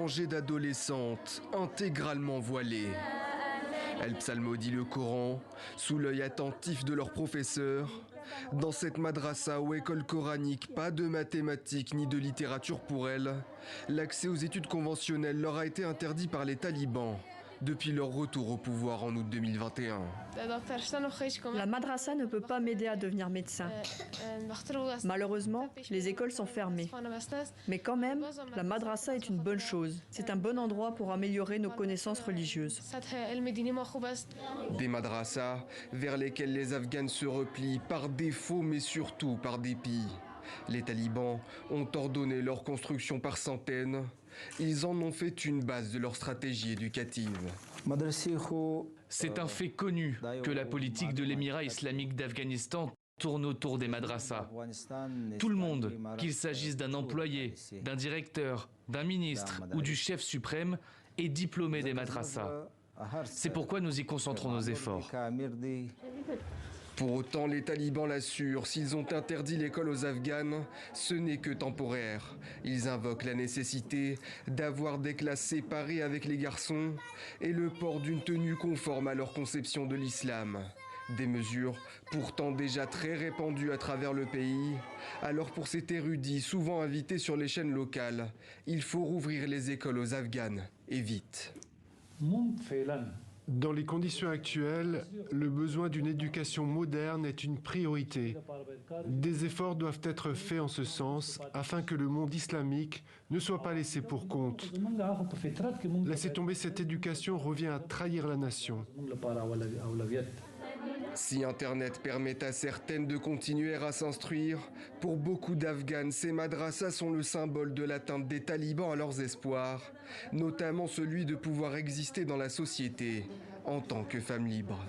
rangée d'adolescentes intégralement voilées. Elles psalmodient le Coran sous l'œil attentif de leur professeur. Dans cette madrasa ou école coranique, pas de mathématiques ni de littérature pour elles. L'accès aux études conventionnelles leur a été interdit par les talibans depuis leur retour au pouvoir en août 2021. La madrasa ne peut pas m'aider à devenir médecin. Malheureusement, les écoles sont fermées. Mais quand même, la madrasa est une bonne chose. C'est un bon endroit pour améliorer nos connaissances religieuses. Des madrasas vers lesquelles les Afghanes se replient par défaut mais surtout par dépit. Les talibans ont ordonné leur construction par centaines. Ils en ont fait une base de leur stratégie éducative. C'est un fait connu que la politique de l'émirat islamique d'Afghanistan tourne autour des madrasas. Tout le monde, qu'il s'agisse d'un employé, d'un directeur, d'un ministre ou du chef suprême, est diplômé des madrasas. C'est pourquoi nous y concentrons nos efforts. Pour autant, les talibans l'assurent, s'ils ont interdit l'école aux Afghanes, ce n'est que temporaire. Ils invoquent la nécessité d'avoir des classes séparées avec les garçons et le port d'une tenue conforme à leur conception de l'islam. Des mesures pourtant déjà très répandues à travers le pays. Alors pour cet érudit, souvent invité sur les chaînes locales, il faut rouvrir les écoles aux Afghanes, et vite. Dans les conditions actuelles, le besoin d'une éducation moderne est une priorité. Des efforts doivent être faits en ce sens afin que le monde islamique ne soit pas laissé pour compte. Laisser tomber cette éducation revient à trahir la nation. Si Internet permet à certaines de continuer à s'instruire, pour beaucoup d'Afghanes, ces madrasas sont le symbole de l'atteinte des talibans à leurs espoirs, notamment celui de pouvoir exister dans la société en tant que femme libre.